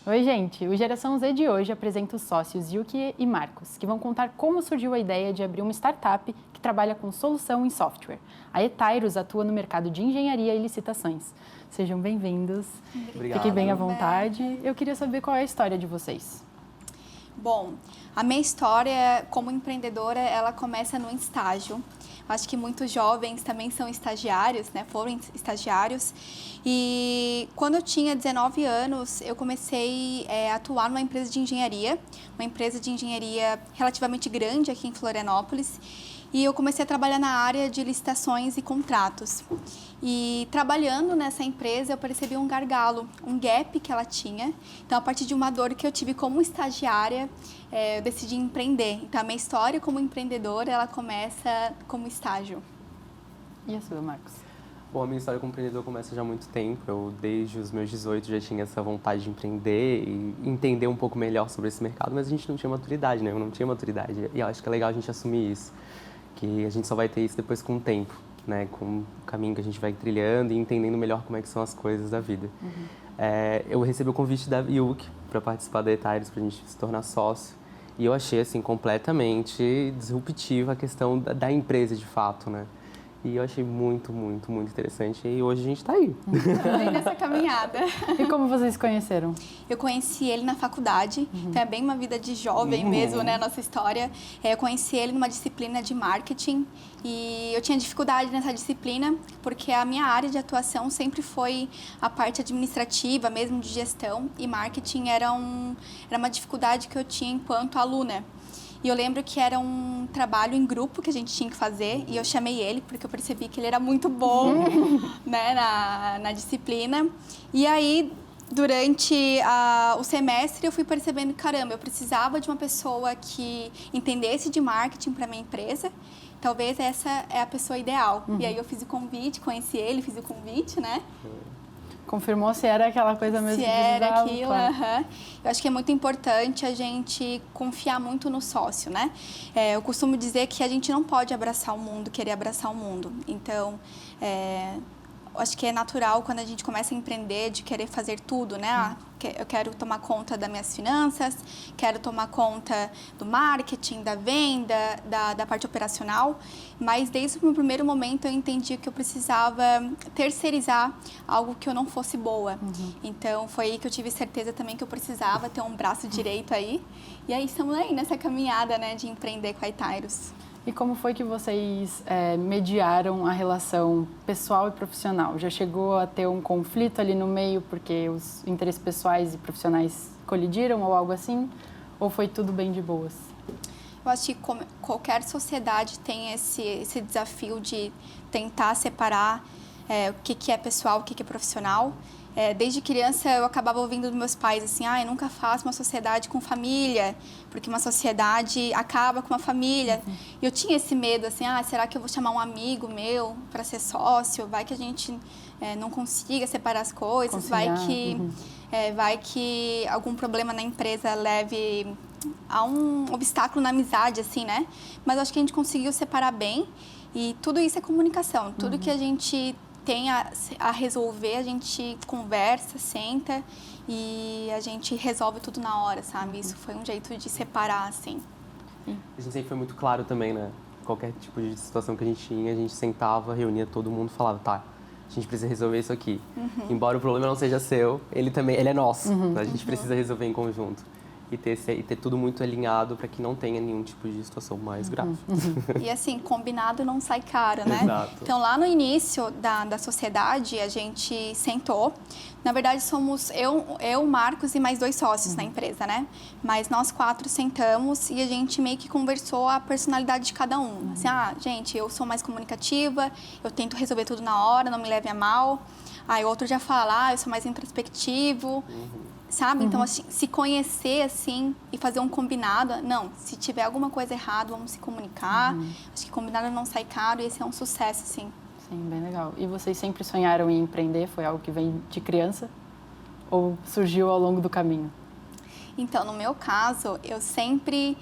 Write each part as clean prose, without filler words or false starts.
Oi, gente! O Geração Z de hoje apresenta os sócios Yuki e Marcos, que vão contar como surgiu a ideia de abrir uma startup que trabalha com solução em software. A Etairos atua no mercado de engenharia e licitações. Sejam bem-vindos. Obrigado. Fiquem bem à vontade. Eu queria saber qual é a história de vocês. Bom, a minha história como empreendedora, ela começa no estágio. Acho que muitos jovens também são estagiários, né? Foram estagiários. E quando eu tinha 19 anos, eu comecei a atuar numa empresa de engenharia, uma empresa de engenharia relativamente grande aqui em Florianópolis. E eu comecei a trabalhar na área de licitações e contratos. E trabalhando nessa empresa, eu percebi um gargalo, um gap que ela tinha. Então, a partir de uma dor que eu tive como estagiária, eu decidi empreender. Então, a minha história como empreendedora, ela começa como estágio. E a sua, Marcos? Bom, a minha história como empreendedor começa já há muito tempo. Eu, desde os meus 18, já tinha essa vontade de empreender e entender um pouco melhor sobre esse mercado, mas a gente não tinha maturidade, né? Eu não tinha maturidade. E eu acho que é legal a gente assumir isso, que a gente só vai ter isso depois com o tempo, né? Com o caminho que a gente vai trilhando e entendendo melhor como é que são as coisas da vida. Eu recebi o convite da Yuki para participar da Etairos, para a gente se tornar sócio. E eu achei, assim, completamente disruptiva a questão da empresa, de fato, né? E eu achei muito, muito, muito interessante. E hoje a gente está aí. Bem nessa caminhada. E como vocês se conheceram? Eu conheci ele na faculdade, então é bem uma vida de jovem mesmo, né, a nossa história. Eu conheci ele numa disciplina de marketing e eu tinha dificuldade nessa disciplina porque a minha área de atuação sempre foi a parte administrativa, mesmo de gestão, e marketing era uma dificuldade que eu tinha enquanto aluna. E eu lembro que era um trabalho em grupo que a gente tinha que fazer e eu chamei ele porque eu percebi que ele era muito bom, né, na disciplina. E aí, durante o semestre, eu fui percebendo, caramba, eu precisava de uma pessoa que entendesse de marketing para minha empresa. Talvez essa é a pessoa ideal. E aí eu fiz o convite, conheci ele, fiz o convite, né? Confirmou se era aquela coisa mesmo se que era precisava, aquilo, claro. Eu acho que é muito importante a gente confiar muito no sócio, né? Eu costumo dizer que a gente não pode abraçar o mundo, querer abraçar o mundo. Então, acho que é natural quando a gente começa a empreender de querer fazer tudo, né? Eu quero tomar conta das minhas finanças, quero tomar conta do marketing, da venda, da parte operacional, mas desde o meu primeiro momento eu entendi que eu precisava terceirizar algo que eu não fosse boa. Então foi aí que eu tive certeza também que eu precisava ter um braço direito aí. E aí estamos aí nessa caminhada, né, de empreender com a Etairos. E como foi que vocês mediaram a relação pessoal e profissional? Já chegou a ter um conflito ali no meio porque os interesses pessoais e profissionais colidiram ou algo assim? Ou foi tudo bem de boas? Eu acho que qualquer sociedade tem esse desafio de tentar separar o que é pessoal, o que é profissional. Desde criança eu acabava ouvindo dos meus pais assim, eu nunca faço uma sociedade com família, porque uma sociedade acaba com uma família. E eu tinha esse medo assim, será que eu vou chamar um amigo meu para ser sócio? Vai que a gente não consiga separar as coisas, vai que algum problema na empresa leve a um obstáculo na amizade, assim, né? Mas acho que a gente conseguiu separar bem e tudo isso é comunicação, tudo que a gente tem a resolver, a gente conversa, senta e a gente resolve tudo na hora, sabe? Isso foi um jeito de separar, assim. A gente sempre foi muito claro também, né? Qualquer tipo de situação que a gente tinha, a gente sentava, reunia todo mundo e falava, tá, a gente precisa resolver isso aqui. Embora o problema não seja seu, ele é nosso. A gente precisa resolver em conjunto. E ter tudo muito alinhado para que não tenha nenhum tipo de situação mais grave. E assim, combinado não sai caro, né? Exato. Então, lá no início da sociedade, a gente sentou. Na verdade, somos eu, Marcos e mais 2 sócios na empresa, né? Mas nós 4 sentamos e a gente meio que conversou a personalidade de cada um. Assim, gente, eu sou mais comunicativa, eu tento resolver tudo na hora, não me leve a mal. Aí o outro já fala, eu sou mais introspectivo. Sabe? Então, assim, se conhecer, assim, e fazer um combinado. Não, se tiver alguma coisa errada, vamos se comunicar. Acho que combinado não sai caro e esse é um sucesso, assim. Sim, bem legal. E vocês sempre sonharam em empreender? Foi algo que vem de criança? Ou surgiu ao longo do caminho? Então, no meu caso, eu sempre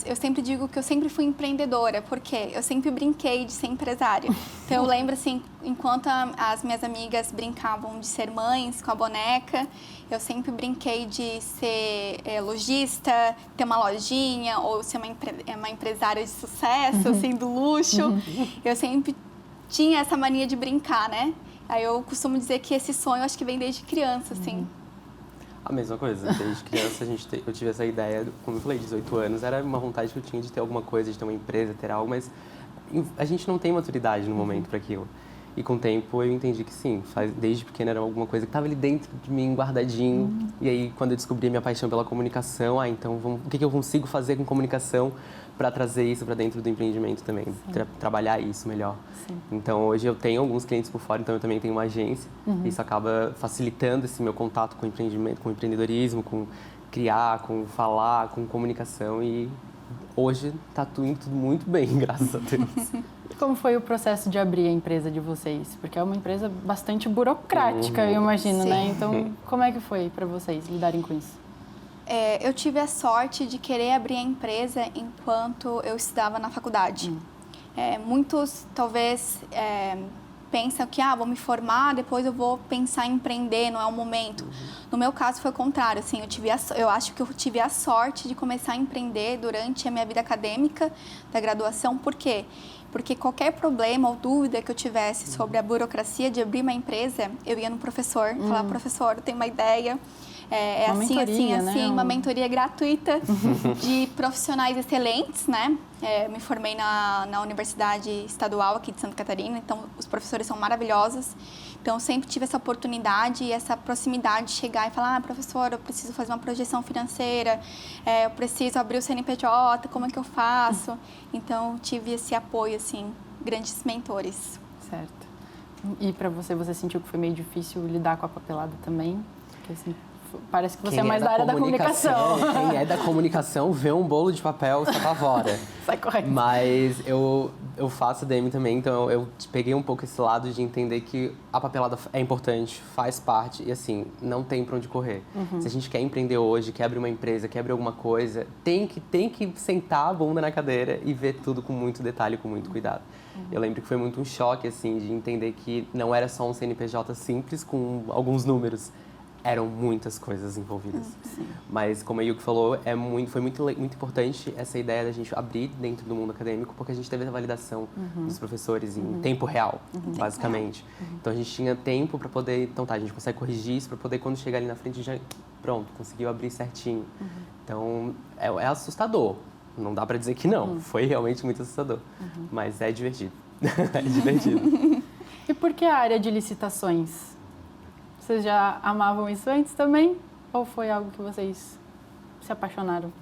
Eu sempre digo que eu sempre fui empreendedora, porque eu sempre brinquei de ser empresária. Então, eu lembro, assim, enquanto as minhas amigas brincavam de ser mães com a boneca, eu sempre brinquei de ser lojista, ter uma lojinha, ou ser uma empresária de sucesso, assim, do luxo. Eu sempre tinha essa mania de brincar, né? Aí eu costumo dizer que esse sonho, acho que vem desde criança, assim. A mesma coisa, desde criança eu tive essa ideia, como eu falei, 18 anos, era uma vontade que eu tinha de ter alguma coisa, de ter uma empresa, ter algo, mas a gente não tem maturidade no momento para aquilo. E com o tempo eu entendi que sim, desde pequena era alguma coisa que estava ali dentro de mim, guardadinho. E aí quando eu descobri a minha paixão pela comunicação, então o que eu consigo fazer com comunicação para trazer isso para dentro do empreendimento também, trabalhar isso melhor. Sim. Então hoje eu tenho alguns clientes por fora, então eu também tenho uma agência. Isso acaba facilitando esse meu contato com o empreendimento, com o empreendedorismo, com criar, com falar, com comunicação e hoje está tudo muito bem, graças a Deus. Como foi o processo de abrir a empresa de vocês? Porque é uma empresa bastante burocrática, eu imagino, Sim. né? Então, como é que foi para vocês lidarem com isso? Eu tive a sorte de querer abrir a empresa enquanto eu estudava na faculdade. Muitos, talvez, pensam que vou me formar, depois eu vou pensar em empreender, não é o momento. No meu caso, foi o contrário. Assim, eu acho que eu tive a sorte de começar a empreender durante a minha vida acadêmica da graduação. Por quê? Porque qualquer problema ou dúvida que eu tivesse sobre a burocracia de abrir uma empresa, eu ia no professor, falar, professor, eu tenho uma ideia, uma assim, mentoria, assim, né? uma mentoria gratuita de profissionais excelentes, né? Me formei na Universidade Estadual aqui de Santa Catarina, então os professores são maravilhosos. Então, eu sempre tive essa oportunidade e essa proximidade de chegar e falar, professor, eu preciso fazer uma projeção financeira, eu preciso abrir o CNPJ, como é que eu faço? Então, tive esse apoio, assim, grandes mentores. Certo. E para você sentiu que foi meio difícil lidar com a papelada também? Porque, assim, parece que você é mais da área da comunicação. Quem é da comunicação vê um bolo de papel, se apavora. Sai correto. Mas eu faço DM também, então eu peguei um pouco esse lado de entender que a papelada é importante, faz parte e assim, não tem pra onde correr. Se a gente quer empreender hoje, quer abrir uma empresa, quer abrir alguma coisa, tem que sentar a bunda na cadeira e ver tudo com muito detalhe, com muito cuidado. Eu lembro que foi muito um choque, assim, de entender que não era só um CNPJ simples com alguns números. Eram muitas coisas envolvidas. Mas, como a Yuki falou, foi muito importante essa ideia da gente abrir dentro do mundo acadêmico, porque a gente teve a validação dos professores em tempo real, basicamente. Então, a gente tinha tempo para poder... Então, a gente consegue corrigir isso para poder, quando chegar ali na frente, já... Pronto, conseguiu abrir certinho. Então, é assustador. Não dá para dizer que não. Foi realmente muito assustador. Mas é divertido. É divertido. E por que a área de licitações? Vocês já amavam isso antes também? Ou foi algo que vocês se apaixonaram?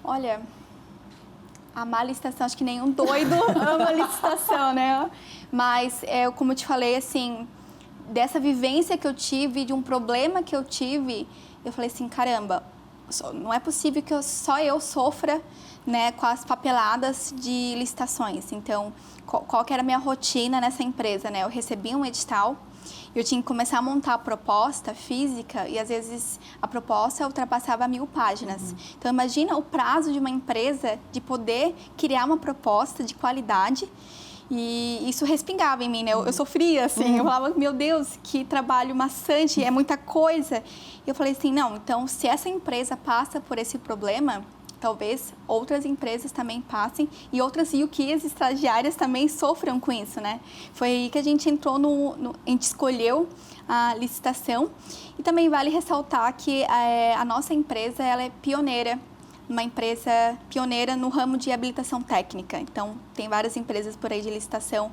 Olha, amar a licitação, acho que nenhum doido ama a licitação, né? Mas, como eu te falei, assim, dessa vivência que eu tive, de um problema que eu tive, eu falei assim, caramba, não é possível que só eu sofra, né, com as papeladas de licitações. Então, qual que era a minha rotina nessa empresa, né? Eu recebia um edital, eu tinha que começar a montar a proposta física e, às vezes, a proposta ultrapassava 1000 páginas. Então, imagina o prazo de uma empresa de poder criar uma proposta de qualidade e isso respingava em mim, né? Eu sofria, assim, eu falava, meu Deus, que trabalho maçante, é muita coisa. E eu falei assim, não, então, se essa empresa passa por esse problema, talvez outras empresas também passem e outras UKs estagiárias também sofram com isso, né? Foi aí que a gente entrou a gente escolheu a licitação e também vale ressaltar que a nossa empresa, ela é pioneira, uma empresa pioneira no ramo de habilitação técnica. Então, tem várias empresas por aí de licitação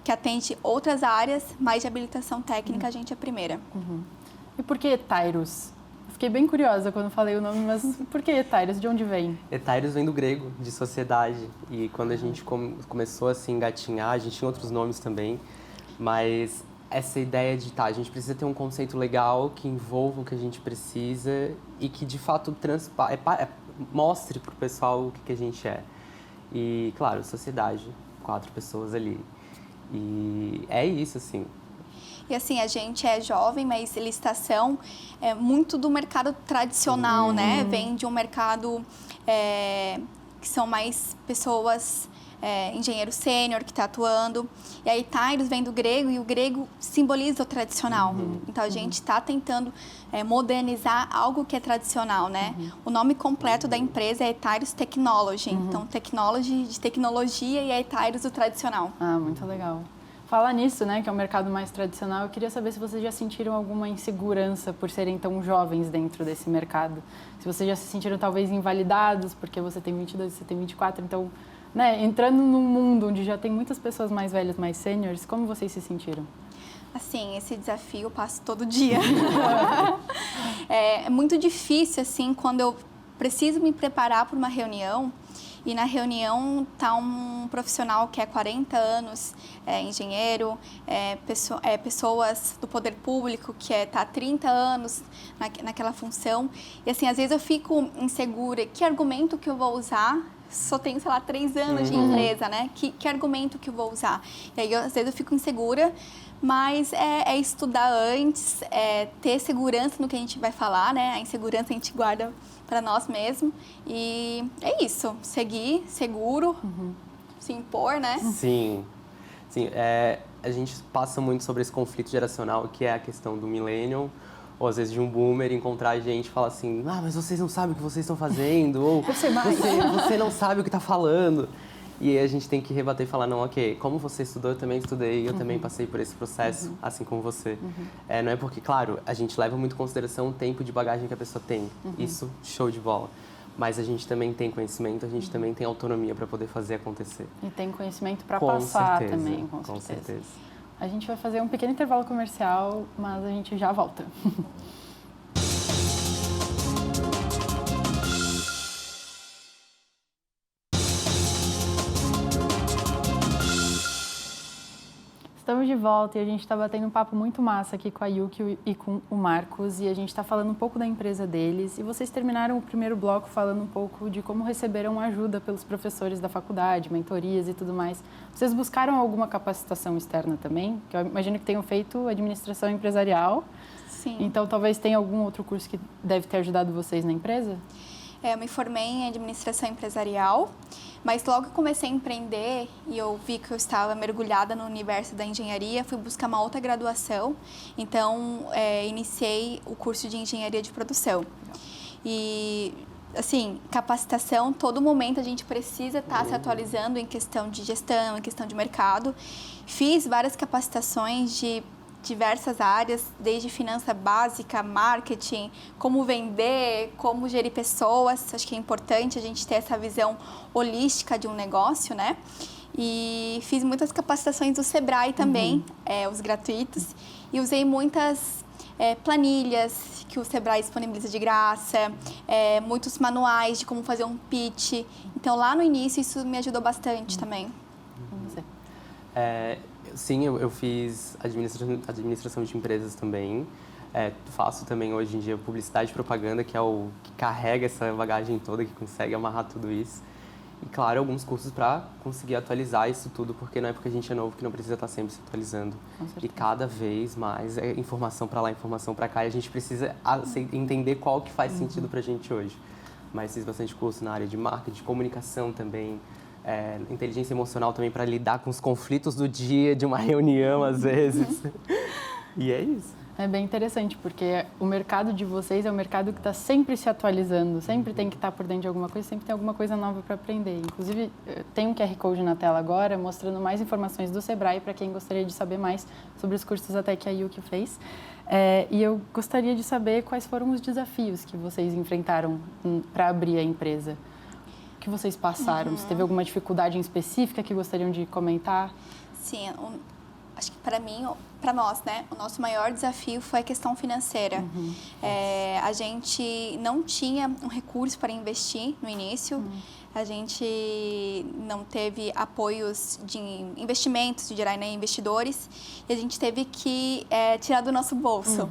que atende outras áreas, mas de habilitação técnica a gente é a primeira. E por que Etairus? Fiquei bem curiosa quando falei o nome, mas por que Etairus? De onde vem? Etairus vem do grego, de sociedade. E quando a gente começou a se engatinhar, a gente tinha outros nomes também, mas essa ideia de, a gente precisa ter um conceito legal que envolva o que a gente precisa e que, de fato, mostre para o pessoal o que a gente é. E, claro, sociedade, 4 pessoas ali. E é isso, assim. E assim, a gente é jovem, mas licitação é muito do mercado tradicional, né? Vem de um mercado que são mais pessoas, engenheiro sênior que está atuando. E aí, Tyros vem do grego e o grego simboliza o tradicional. Então, a gente está tentando modernizar algo que é tradicional, né? O nome completo da empresa é Tyros Technology. Então, technology de tecnologia e é Tyros o tradicional. Ah, muito legal. Falar nisso, né, que é um mercado mais tradicional, eu queria saber se vocês já sentiram alguma insegurança por serem tão jovens dentro desse mercado. Se vocês já se sentiram talvez invalidados, porque você tem 22, você tem 24, então, né, entrando num mundo onde já tem muitas pessoas mais velhas, mais seniors, como vocês se sentiram? Assim, esse desafio eu passo todo dia. É muito difícil, assim, quando eu preciso me preparar para uma reunião e na reunião está um profissional que é 40 anos, engenheiro, pessoas do poder público que está há 30 anos naquela função. E assim, às vezes eu fico insegura, que argumento que eu vou usar? Só tenho, sei lá, 3 anos de empresa, né? Que argumento que eu vou usar? E aí, às vezes eu fico insegura, mas é estudar antes, ter segurança no que a gente vai falar, né? A insegurança a gente guarda para nós mesmos. E é isso, seguir seguro, se impor, né? Sim, a gente passa muito sobre esse conflito geracional, que é a questão do millennial, ou às vezes de um boomer encontrar a gente e falar assim, mas vocês não sabem o que vocês estão fazendo, ou você não sabe o que está falando. E aí a gente tem que rebater e falar, não, ok, como você estudou, eu também estudei, eu também passei por esse processo, assim como você. Não é porque, claro, a gente leva muito em consideração o tempo de bagagem que a pessoa tem. Isso, show de bola. Mas a gente também tem conhecimento, a gente também tem autonomia para poder fazer acontecer. E tem conhecimento para passar certeza, também, com certeza. A gente vai fazer um pequeno intervalo comercial, mas a gente já volta. Estamos de volta e a gente está batendo um papo muito massa aqui com a Yuki e com o Marcos e a gente está falando um pouco da empresa deles e vocês terminaram o primeiro bloco falando um pouco de como receberam ajuda pelos professores da faculdade, mentorias e tudo mais. Vocês buscaram alguma capacitação externa também? Que eu imagino que tenham feito administração empresarial. Sim. Então talvez tenha algum outro curso que deve ter ajudado vocês na empresa? Eu me formei em administração empresarial, mas logo que comecei a empreender e eu vi que eu estava mergulhada no universo da engenharia, fui buscar uma outra graduação, então iniciei o curso de engenharia de produção. E, assim, capacitação, todo momento a gente precisa estar se atualizando em questão de gestão, em questão de mercado. Fiz várias capacitações de diversas áreas, desde finança básica, marketing, como vender, como gerir pessoas. Acho que é importante a gente ter essa visão holística de um negócio, né? E fiz muitas capacitações do Sebrae também, os gratuitos, e usei muitas planilhas que o Sebrae disponibiliza de graça, muitos manuais de como fazer um pitch. Então, lá no início, isso me ajudou bastante também. Sim, eu fiz administração de empresas também. Faço também hoje em dia publicidade e propaganda, que é o que carrega essa bagagem toda, que consegue amarrar tudo isso. E, claro, alguns cursos para conseguir atualizar isso tudo, porque não é porque a gente é novo que não precisa estar sempre se atualizando. E cada vez mais é informação para lá, informação para cá, e a gente precisa entender qual que faz sentido para a gente hoje. Mas fiz bastante curso na área de marketing, de comunicação também, inteligência emocional também para lidar com os conflitos do dia, de uma reunião às vezes. E é isso. É bem interessante, porque o mercado de vocês é um mercado que está sempre se atualizando, sempre tem que estar por dentro de alguma coisa, sempre tem alguma coisa nova para aprender. Inclusive, tem um QR Code na tela agora, mostrando mais informações do Sebrae para quem gostaria de saber mais sobre os cursos até que a Yuki fez. E eu gostaria de saber quais foram os desafios que vocês enfrentaram para abrir a empresa. O que vocês passaram? Se teve alguma dificuldade em específica que gostariam de comentar? Sim, acho que para mim, para nós, né, o nosso maior desafio foi a questão financeira. A gente não tinha um recurso para investir no início, a gente não teve apoios de investimentos, de gerar investidores, e a gente teve que tirar do nosso bolso.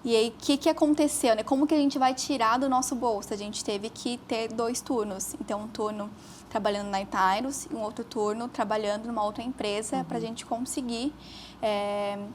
E aí, o que aconteceu, né? Como que a gente vai tirar do nosso bolso? A gente teve que ter 2 turnos. Então, um turno trabalhando na Tyros e um outro turno trabalhando numa outra empresa para a gente conseguir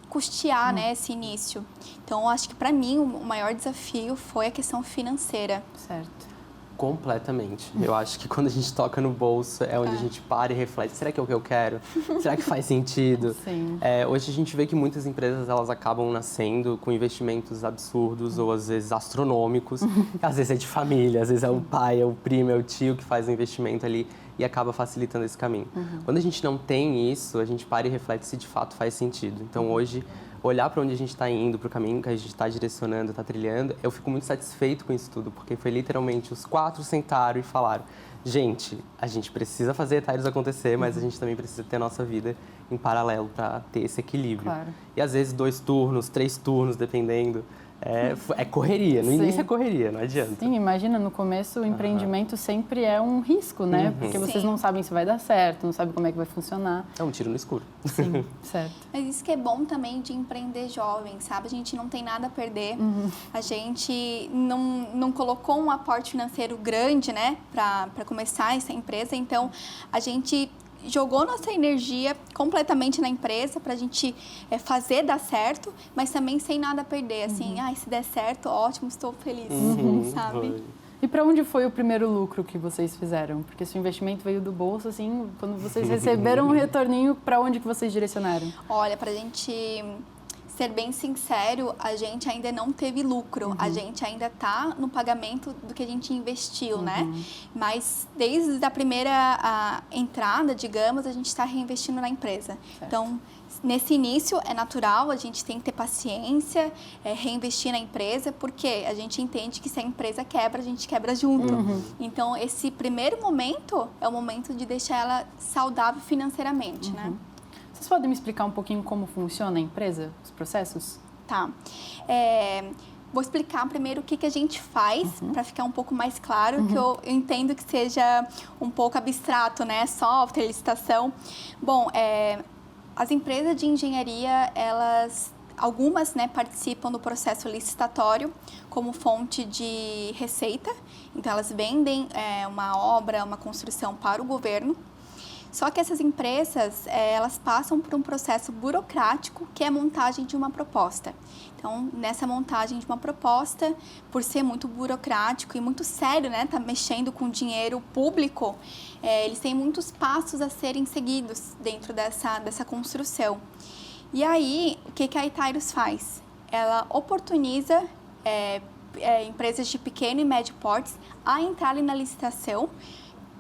custear, né, esse início. Então, acho que para mim o maior desafio foi a questão financeira. Certo. Completamente. Eu acho que quando a gente toca no bolso é onde a gente para e reflete. Será que é o que eu quero? Será que faz sentido? Sim. Hoje a gente vê que muitas empresas elas acabam nascendo com investimentos absurdos ou às vezes astronômicos. Às vezes é de família, às vezes é o pai, é o primo, é o tio que faz o investimento ali e acaba facilitando esse caminho. Quando a gente não tem isso, a gente para e reflete se de fato faz sentido. Então hoje, olhar para onde a gente está indo, para o caminho que a gente está direcionando, está trilhando, eu fico muito satisfeito com isso tudo, porque foi literalmente os 4 sentaram e falaram: gente, a gente precisa fazer Tyros acontecer, mas a gente também precisa ter a nossa vida em paralelo para ter esse equilíbrio. Claro. E às vezes 2 turnos, 3 turnos, dependendo. É correria, no início é correria, não adianta. Sim, imagina, no começo o empreendimento sempre é um risco, né? Porque vocês não sabem se vai dar certo, não sabem como é que vai funcionar. É um tiro no escuro. Sim, certo. Mas isso que é bom também de empreender jovem, sabe? A gente não tem nada a perder. A gente não colocou um aporte financeiro grande, né? Para começar essa empresa. Então, a gente jogou nossa energia completamente na empresa para a gente fazer dar certo, mas também sem nada a perder. Assim, se der certo, ótimo, estou feliz, sabe? E para onde foi o primeiro lucro que vocês fizeram? Porque se o investimento veio do bolso, assim, quando vocês receberam um retorninho, para onde que vocês direcionaram? Olha, para a gente ser bem sincero, a gente ainda não teve lucro. A gente ainda está no pagamento do que a gente investiu, né? Mas desde a primeira entrada, digamos, a gente está reinvestindo na empresa. Certo. Então, nesse início é natural, a gente tem que ter paciência, reinvestir na empresa, porque a gente entende que se a empresa quebra, a gente quebra junto. Então, esse primeiro momento é o momento de deixar ela saudável financeiramente, né? Vocês podem me explicar um pouquinho como funciona a empresa, os processos? Tá. Vou explicar primeiro o que a gente faz, para ficar um pouco mais claro, que eu entendo que seja um pouco abstrato, né? Software, licitação. Bom, as empresas de engenharia, algumas, né, participam do processo licitatório como fonte de receita. Então, elas vendem uma obra, uma construção para o governo. Só que essas empresas, elas passam por um processo burocrático, que é a montagem de uma proposta. Então, nessa montagem de uma proposta, por ser muito burocrático e muito sério, né, tá mexendo com dinheiro público, eles têm muitos passos a serem seguidos dentro dessa construção. E aí, o que a Tyros faz? Ela oportuniza empresas de pequeno e médio porte a entrarem na licitação,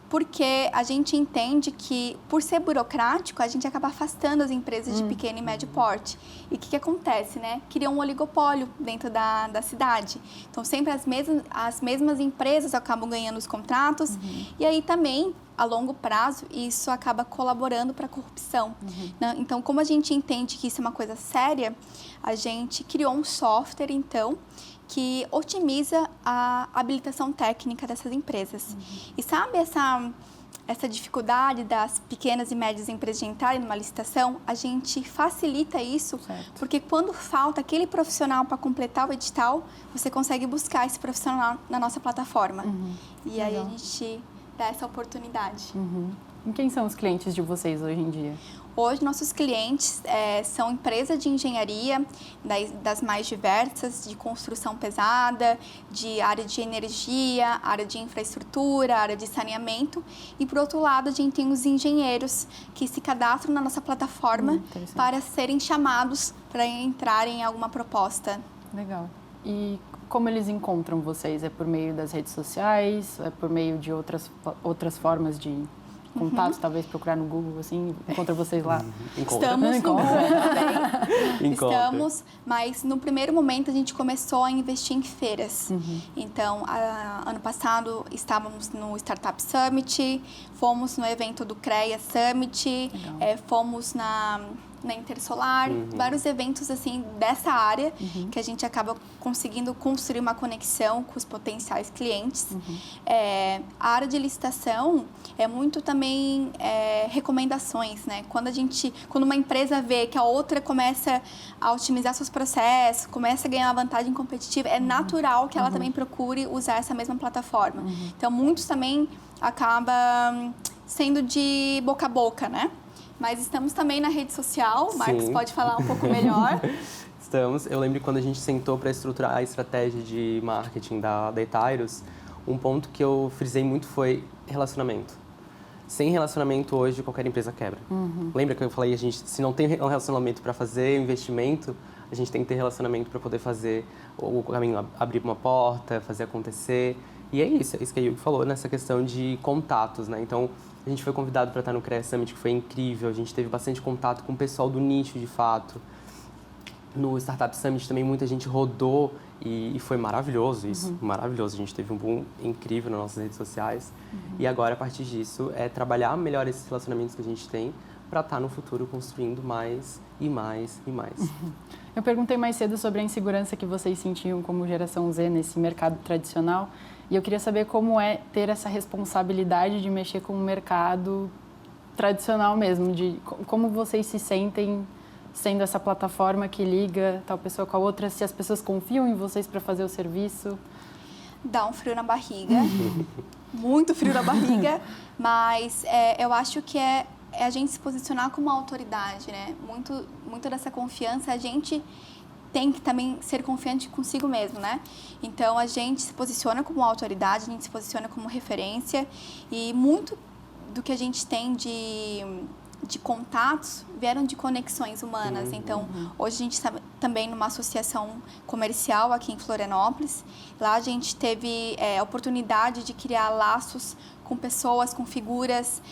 porque a gente entende que, por ser burocrático, a gente acaba afastando as empresas de pequeno e médio porte. E o que acontece, né? Cria um oligopólio dentro da cidade. Então, sempre as mesmas empresas acabam ganhando os contratos. E aí também, a longo prazo, isso acaba colaborando para a corrupção. Né? Então, como a gente entende que isso é uma coisa séria, a gente criou um software, então, que otimiza a habilitação técnica dessas empresas. E sabe essa dificuldade das pequenas e médias empresas de entrarem numa licitação? A gente facilita isso, porque quando falta aquele profissional para completar o edital, você consegue buscar esse profissional na nossa plataforma. E aí a gente dá essa oportunidade. E quem são os clientes de vocês hoje em dia? Hoje, nossos clientes são empresas de engenharia, das mais diversas, de construção pesada, de área de energia, área de infraestrutura, área de saneamento. E, por outro lado, a gente tem os engenheiros que se cadastram na nossa plataforma para serem chamados para entrarem em alguma proposta. Legal. E como eles encontram vocês? É por meio das redes sociais? É por meio de outras formas de contatos, talvez procurar no Google, assim, encontra vocês lá? Estamos no Google também. Estamos, mas no primeiro momento a gente começou a investir em feiras. Então, ano passado estávamos no Startup Summit, fomos no evento do CREA Summit, fomos na Intersolar, vários eventos assim dessa área que a gente acaba conseguindo construir uma conexão com os potenciais clientes. A área de licitação é muito também recomendações, né? Quando uma empresa vê que a outra começa a otimizar seus processos, começa a ganhar uma vantagem competitiva, é natural que ela também procure usar essa mesma plataforma. Então, muitos também acaba sendo de boca a boca, né? Mas estamos também na rede social, o Marcos Sim. pode falar um pouco melhor. Estamos. Eu lembro que quando a gente sentou para estruturar a estratégia de marketing da Etairos, um ponto que eu frisei muito foi relacionamento. Sem relacionamento hoje qualquer empresa quebra. Lembra que eu falei, se não tem um relacionamento para fazer investimento, a gente tem que ter relacionamento para poder fazer o caminho, abrir uma porta, fazer acontecer. E é isso que a Yuki falou nessa questão de contatos, né? Então, a gente foi convidado para estar no CREA Summit, que foi incrível. A gente teve bastante contato com o pessoal do nicho, de fato. No Startup Summit também muita gente rodou e foi maravilhoso isso, maravilhoso. A gente teve um boom incrível nas nossas redes sociais. E agora, a partir disso, é trabalhar melhor esses relacionamentos que a gente tem para estar no futuro construindo mais e mais e mais. Eu perguntei mais cedo sobre a insegurança que vocês sentiam como geração Z nesse mercado tradicional. E eu queria saber como é ter essa responsabilidade de mexer com o mercado tradicional mesmo, de como vocês se sentem sendo essa plataforma que liga tal pessoa com a outra, se as pessoas confiam em vocês para fazer o serviço. Dá um frio na barriga, muito frio na barriga, mas eu acho que é a gente se posicionar como autoridade, né? Muito dessa confiança, a gente tem que também ser confiante consigo mesmo, né? Então, a gente se posiciona como autoridade, a gente se posiciona como referência e muito do que a gente tem de contatos vieram de conexões humanas. Então, hoje a gente está também numa associação comercial aqui em Florianópolis. Lá a gente teve a oportunidade de criar laços com pessoas, com figuras,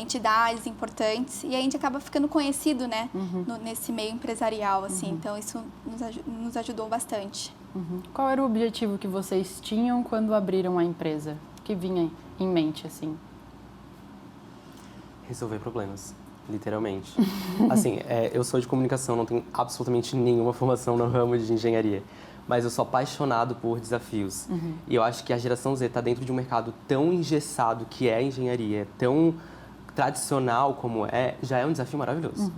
entidades importantes. E a gente acaba ficando conhecido, né, nesse meio empresarial, assim. Então, isso nos ajudou bastante. Qual era o objetivo que vocês tinham quando abriram a empresa? O que vinha em mente, assim? Resolver problemas, literalmente. Assim, eu sou de comunicação, não tenho absolutamente nenhuma formação no ramo de engenharia. Mas eu sou apaixonado por desafios. E eu acho que a geração Z está dentro de um mercado tão engessado que é a engenharia, tão tradicional como já é um desafio maravilhoso.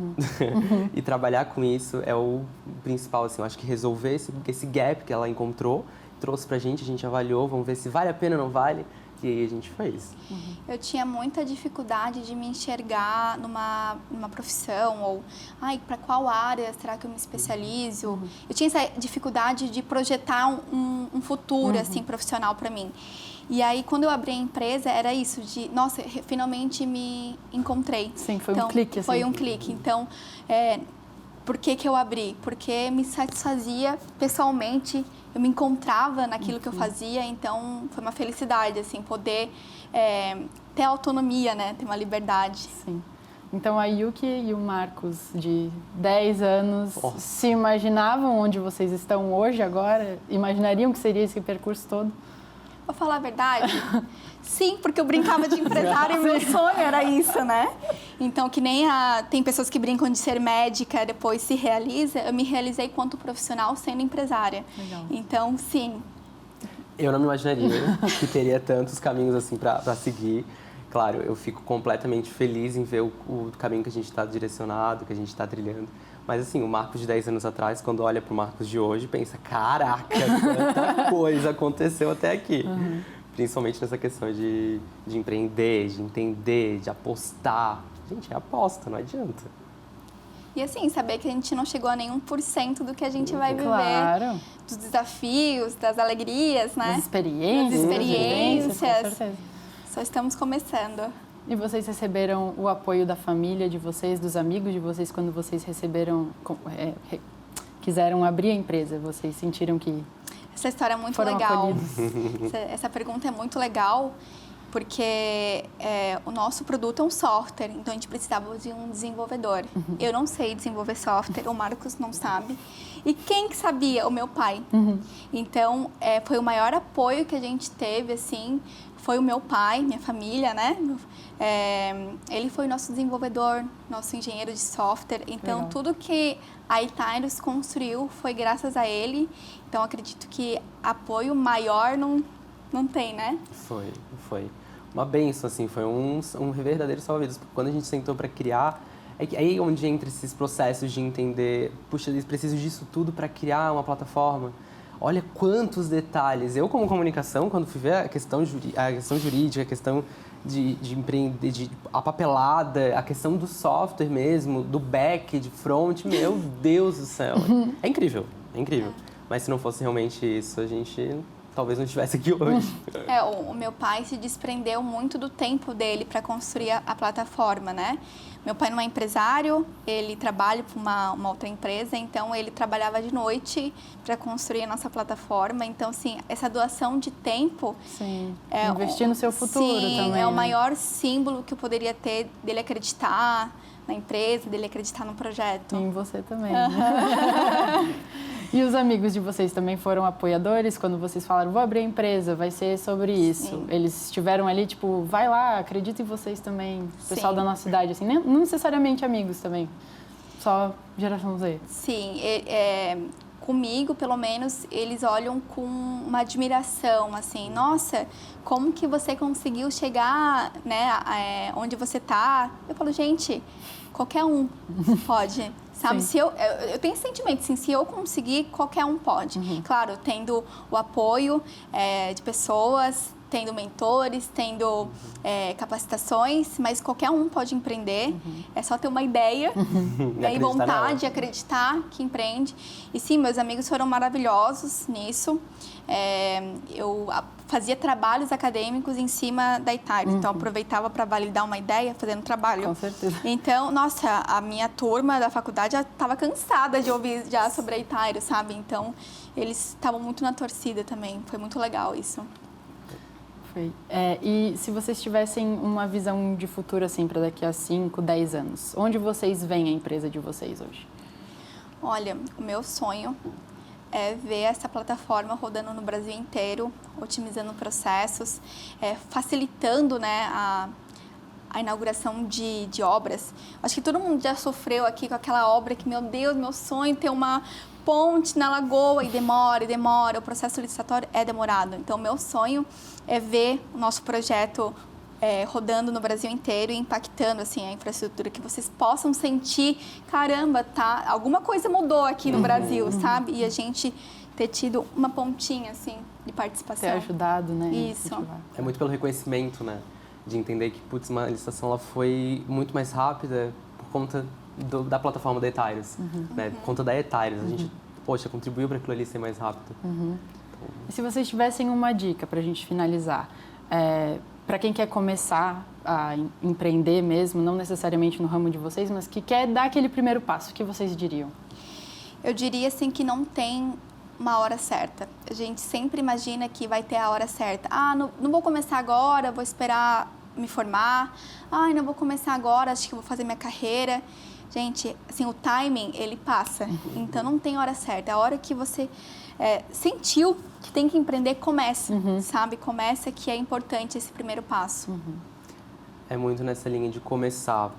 E trabalhar com isso é o principal, assim. Eu acho que resolver esse gap que ela encontrou, trouxe pra gente, a gente avaliou, vamos ver se vale a pena ou não vale. E aí a gente fez. Eu tinha muita dificuldade de me enxergar numa profissão ou, para qual área será que eu me especializo? Eu tinha essa dificuldade de projetar um futuro assim profissional para mim. E aí, quando eu abri a empresa, era isso, de, nossa, finalmente me encontrei. Sim, foi um clique, assim. Foi um clique. Então, por que eu abri? Porque me satisfazia pessoalmente, eu me encontrava naquilo que eu fazia, então foi uma felicidade, assim, poder ter autonomia, né? Ter uma liberdade. Sim. Então, a Yuki e o Marcos, de 10 anos, se imaginavam onde vocês estão hoje, agora? Imaginariam que seria esse percurso todo? Vou falar a verdade? Sim, porque eu brincava de empresário e meu sonho era isso, né? Então, que nem tem pessoas que brincam de ser médica, depois se realiza, eu me realizei quanto profissional sendo empresária. Legal. Então, sim. Eu não me imaginaria que teria tantos caminhos assim para seguir. Claro, eu fico completamente feliz em ver o caminho que a gente está direcionado, que a gente está trilhando. Mas assim, o Marcos de 10 anos atrás, quando olha para o Marcos de hoje, pensa, caraca, quanta coisa aconteceu até aqui. Principalmente nessa questão de empreender, de entender, de apostar. Gente, é aposta, não adianta. E assim, saber que a gente não chegou a nenhum %, do que a gente vai viver. Claro. Dos desafios, das alegrias, né? Das experiências. Das experiências. Com certeza. Só estamos começando. E vocês receberam o apoio da família de vocês, dos amigos de vocês, quando vocês quiseram abrir a empresa? Vocês sentiram que essa história é muito foram legal. acolhidos? Essa pergunta é muito legal, porque o nosso produto é um software, então a gente precisava de um desenvolvedor. Eu não sei desenvolver software, o Marcos não sabe. E quem que sabia? O meu pai. Então, foi o maior apoio que a gente teve, assim, foi o meu pai, minha família, né? Ele foi o nosso desenvolvedor, nosso engenheiro de software. Então, legal. Tudo que a Etairos construiu foi graças a ele. Então, acredito que apoio maior não tem, né? Foi uma bênção, assim, foi um verdadeiro salva-vidas. Quando a gente sentou para criar, aí onde entra esses processos de entender, puxa, eles precisam disso tudo para criar uma plataforma. Olha quantos detalhes. Eu, como comunicação, quando fui ver a questão jurídica, a questão de empreender, a papelada, a questão do software mesmo, do back, de front, meu Deus do céu. É incrível, é incrível. Mas se não fosse realmente isso, a gente talvez não estivesse aqui hoje. O meu pai se desprendeu muito do tempo dele para construir a plataforma, né? Meu pai não é empresário, ele trabalha para uma outra empresa, então ele trabalhava de noite para construir a nossa plataforma. Então, assim, essa doação de tempo... Sim, investir no seu futuro também. É o maior símbolo que eu poderia ter dele acreditar na empresa, dele acreditar no projeto. E em você também. E os amigos de vocês também foram apoiadores quando vocês falaram, vou abrir a empresa, vai ser sobre isso? Sim. Eles estiveram ali, tipo, vai lá, acredito em vocês também, o pessoal Sim. da nossa idade, assim, não necessariamente amigos também, só geração Z. Sim, comigo, pelo menos, eles olham com uma admiração, assim, nossa, como que você conseguiu chegar, né, onde você tá? Eu falo, gente, qualquer um pode. Sabe, se eu tenho esse sentimento, assim, se eu conseguir, qualquer um pode. Claro, tendo o apoio de pessoas, tendo mentores, tendo capacitações, mas qualquer um pode empreender. É só ter uma ideia e vontade, acreditar que empreende. E sim, meus amigos foram maravilhosos nisso. Eu fazia trabalhos acadêmicos em cima da Itairo, então aproveitava para validar uma ideia fazendo trabalho. Com certeza. Então, nossa, a minha turma da faculdade já estava cansada de ouvir já sobre a Itairo, sabe? Então, eles estavam muito na torcida também. Foi muito legal isso. Foi. E se vocês tivessem uma visão de futuro, assim, para daqui a 5, 10 anos, onde vocês veem a empresa de vocês hoje? Olha, o meu sonho é ver essa plataforma rodando no Brasil inteiro, otimizando processos, facilitando, né, a inauguração de obras. Acho que todo mundo já sofreu aqui com aquela obra que, meu Deus, meu sonho é ter uma ponte na lagoa e demora, o processo licitatório é demorado. Então, meu sonho é ver o nosso projeto rodando no Brasil inteiro e impactando, assim, a infraestrutura, que vocês possam sentir, caramba, tá, alguma coisa mudou aqui no Brasil, sabe? E a gente ter tido uma pontinha, assim, de participação. Ter ajudado, né? Isso. É muito pelo reconhecimento, né? De entender que, putz, uma licitação ela foi muito mais rápida por conta da plataforma da Etaires, né? Por conta da Etaires. A gente, poxa, contribuiu para aquilo ali ser mais rápido. E se vocês tivessem uma dica para a gente finalizar, para quem quer começar a empreender mesmo, não necessariamente no ramo de vocês, mas que quer dar aquele primeiro passo, o que vocês diriam? Eu diria, assim, que não tem uma hora certa. A gente sempre imagina que vai ter a hora certa. Ah, não vou começar agora, vou esperar me formar. Ah, não vou começar agora, acho que vou fazer minha carreira. Gente, assim, o timing, ele passa. Então, não tem hora certa. A hora que você sentiu que tem que empreender, começa, sabe? Começa, que é importante esse primeiro passo. É muito nessa linha de começar.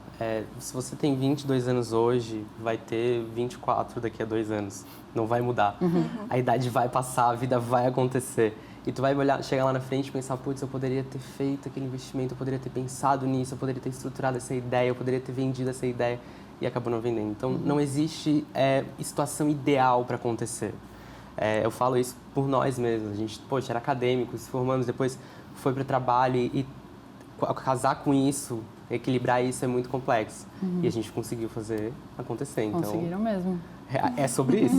Se você tem 22 anos hoje, vai ter 24 daqui a 2 anos. Não vai mudar. A idade vai passar, a vida vai acontecer. E tu vai chegar lá na frente e pensar, putz, eu poderia ter feito aquele investimento, eu poderia ter pensado nisso, eu poderia ter estruturado essa ideia, eu poderia ter vendido essa ideia e acabou não vendendo. Então, não existe situação ideal para acontecer. Eu falo isso por nós mesmos. A gente, poxa, era acadêmico, se formamos, depois foi para o trabalho e casar com isso, equilibrar isso é muito complexo. E a gente conseguiu fazer acontecer. Então, conseguiram mesmo. É sobre isso.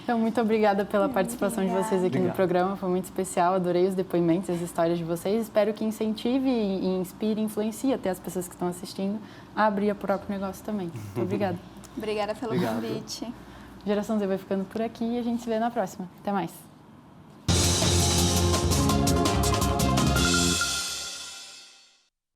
Então, muito obrigada pela participação de vocês aqui no programa. Foi muito especial, adorei os depoimentos, as histórias de vocês. Espero que incentive e inspire e influencie até as pessoas que estão assistindo a abrir o próprio negócio também. Muito obrigada. Obrigada pelo convite. Geração Z vai ficando por aqui e a gente se vê na próxima. Até mais.